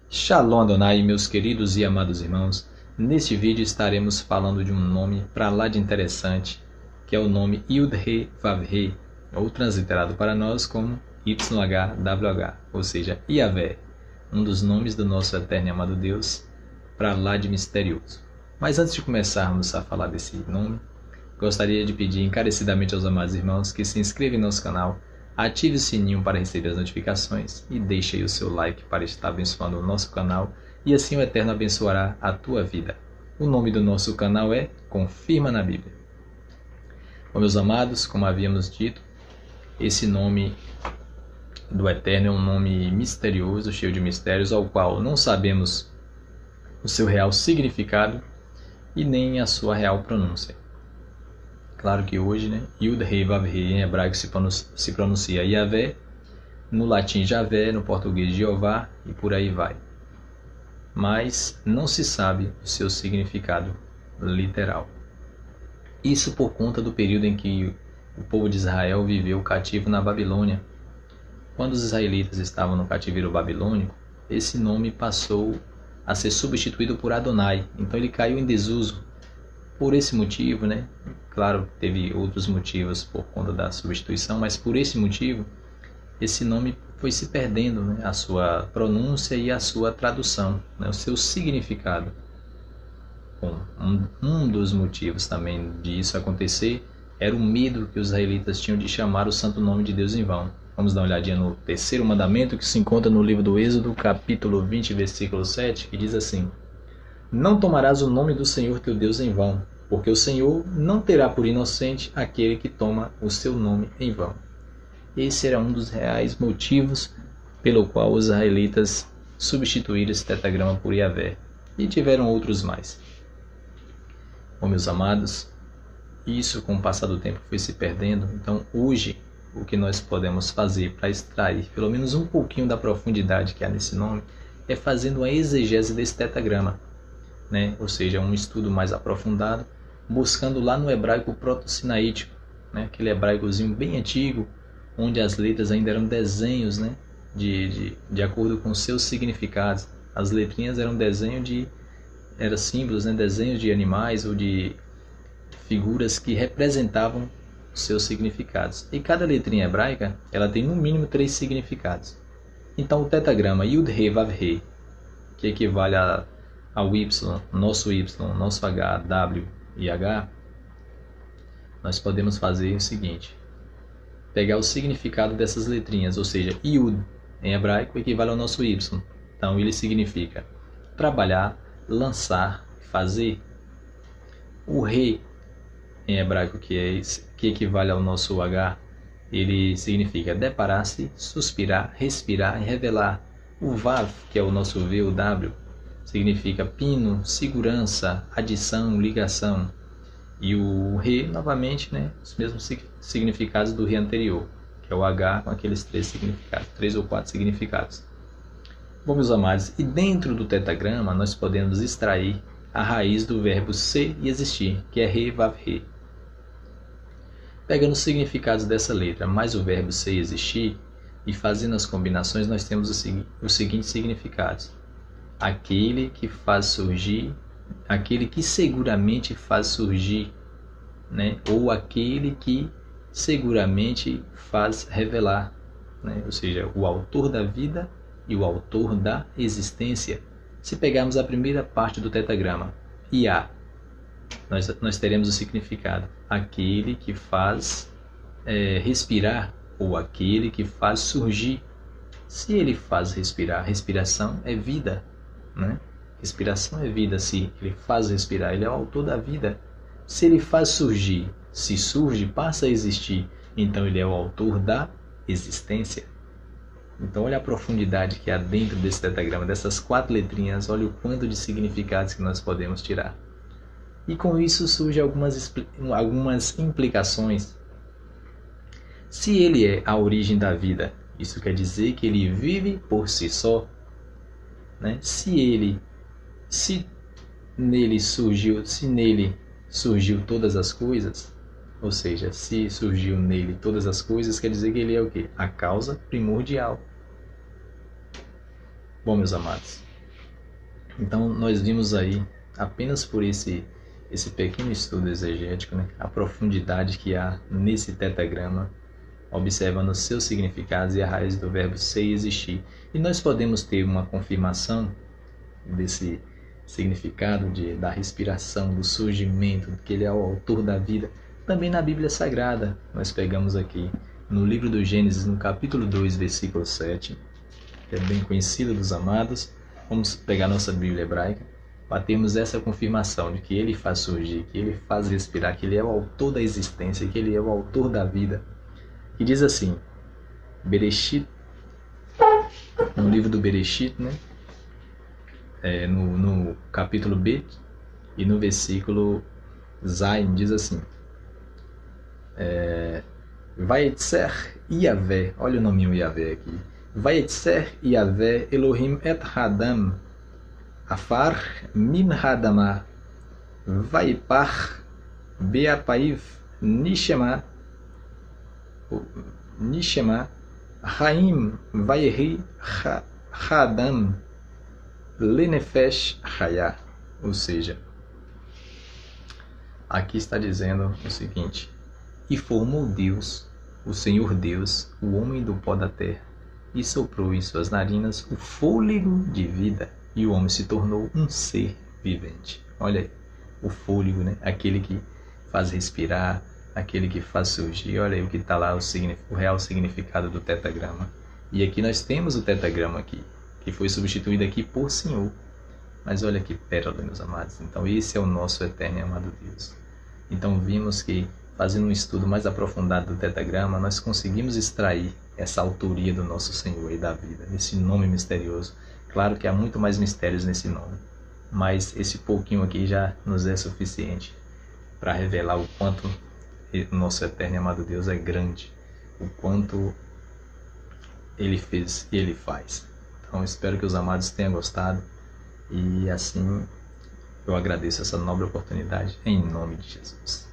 Shalom Adonai, meus queridos e amados irmãos. Neste vídeo estaremos falando de um nome para lá de interessante, que é o nome Yud-He Vav-He, ou transliterado para nós como YHWH, ou seja, Yahvé, um dos nomes do nosso eterno e amado Deus, para lá de misterioso. Mas antes de começarmos a falar desse nome, gostaria de pedir encarecidamente aos amados irmãos que se inscrevam em nosso canal, ative o sininho para receber as notificações e deixe aí o seu like para estar abençoando o nosso canal e assim o Eterno abençoará a tua vida. O nome do nosso canal é Confirma na Bíblia. Bom, meus amados, como havíamos dito, esse nome do Eterno é um nome misterioso, cheio de mistérios, ao qual não sabemos o seu real significado e nem a sua real pronúncia. Claro que hoje, Yud-He Vav-He em hebraico se pronuncia Yahvé, no latim Javé, no português Jeová e por aí vai. Mas não se sabe o seu significado literal. Isso por conta do período em que o povo de Israel viveu cativo na Babilônia. Quando os israelitas estavam no cativeiro babilônico, esse nome passou a ser substituído por Adonai, então ele caiu em desuso. Por esse motivo, claro, teve outros motivos por conta da substituição, mas por esse motivo, esse nome foi se perdendo, a sua pronúncia e a sua tradução, o seu significado. Bom, um dos motivos também disso acontecer era o medo que os israelitas tinham de chamar o santo nome de Deus em vão. Vamos dar uma olhadinha no terceiro mandamento que se encontra no livro do Êxodo, capítulo 20, versículo 7, que diz assim: Não tomarás o nome do Senhor teu Deus em vão, porque o Senhor não terá por inocente aquele que toma o seu nome em vão. Esse era um dos reais motivos pelo qual os israelitas substituíram esse tetragrama por Yahvé, e tiveram outros mais. Bom, meus amados, isso com o passar do tempo foi se perdendo, então hoje o que nós podemos fazer para extrair pelo menos um pouquinho da profundidade que há nesse nome é fazendo a exegese desse tetragrama. Ou seja, um estudo mais aprofundado, buscando lá no hebraico proto-sinaítico, aquele hebraicozinho bem antigo, onde as letras ainda eram desenhos, de acordo com seus significados. As letrinhas eram eram símbolos, desenhos de animais ou de figuras que representavam os seus significados. E cada letrinha hebraica, ela tem no mínimo 3 significados. Então o tetragrama Yud-He Vav-He, que equivale ao Y, nosso H, W e H, nós podemos fazer o seguinte: pegar o significado dessas letrinhas, ou seja, Yud em hebraico equivale ao nosso Y. Então ele significa trabalhar, lançar, fazer. O Re em hebraico, que equivale ao nosso H, ele significa deparar-se, suspirar, respirar e revelar. O Vav, que é o nosso V, o W, significa pino, segurança, adição, ligação. E o Re, novamente, os mesmos significados do Re anterior, que é o H com aqueles 3 ou 4 significados. Bom, meus amados, e dentro do tetragrama nós podemos extrair a raiz do verbo ser e existir, que é Re, Vav, Re. Pegando os significados dessa letra, mais o verbo ser e existir, e fazendo as combinações, nós temos os seguintes significados: aquele que faz surgir, aquele que seguramente faz surgir, ou aquele que seguramente faz revelar, ou seja, o autor da vida e o autor da existência. Se pegarmos a primeira parte do tetragrama, Iá, nós teremos o significado: aquele que faz respirar, ou aquele que faz surgir. Se ele faz respirar, respiração é vida, Respiração é vida. Se ele faz respirar, ele é o autor da vida. Se ele faz surgir, se surge, passa a existir, então ele é o autor da existência. Então olha a profundidade que há dentro desse tetragrama, dessas 4 letrinhas, olha o quanto de significados que nós podemos tirar. E com isso surgem algumas implicações. Se ele é a origem da vida, isso quer dizer que ele vive por si só. Se nele surgiu todas as coisas, ou seja, se surgiu nele todas as coisas, quer dizer que ele é o quê? A causa primordial. Bom, meus amados, Então nós vimos aí, apenas por esse pequeno estudo exegético, né, a profundidade que há nesse tetragrama, observando os seus significados e a raiz do verbo ser e existir. E nós podemos ter uma confirmação desse significado da respiração, do surgimento, que ele é o autor da vida, também na Bíblia Sagrada. Nós pegamos aqui no livro do Gênesis, no capítulo 2, versículo 7, que é bem conhecido dos amados. Vamos pegar nossa Bíblia hebraica, para termos essa confirmação de que ele faz surgir, que ele faz respirar, que ele é o autor da existência, que ele é o autor da vida. E diz assim, Bereshit, no livro do Bereshit, né? No capítulo B e no versículo Zain, diz assim, Vayetzer Yahvé, olha o nominho Yahvé aqui, Vayetzer Yahvé Elohim et Hadam Afar min Hadamah Vayipach Beapaiv Nishema Haim Vayri Hadam Lenefesh Hayah. Ou seja, aqui está dizendo o seguinte: e formou Deus, o Senhor Deus, o homem do pó da terra, e soprou em suas narinas o fôlego de vida, e o homem se tornou um ser vivente. Olha aí, o fôlego, né? Aquele que faz respirar, aquele que faz surgir. Olha aí o que está lá, o real significado do tetragrama. E aqui nós temos o tetragrama aqui, que foi substituído aqui por Senhor. Mas olha que pérola, meus amados. Então esse é o nosso eterno e amado Deus. Então vimos que, fazendo um estudo mais aprofundado do tetragrama, nós conseguimos extrair essa autoria do nosso Senhor e da vida, nesse nome misterioso. Claro que há muito mais mistérios nesse nome, mas esse pouquinho aqui já nos é suficiente para revelar o quanto o nosso eterno e amado Deus é grande, o quanto Ele fez e Ele faz. Então espero que os amados tenham gostado, e assim eu agradeço essa nobre oportunidade em nome de Jesus.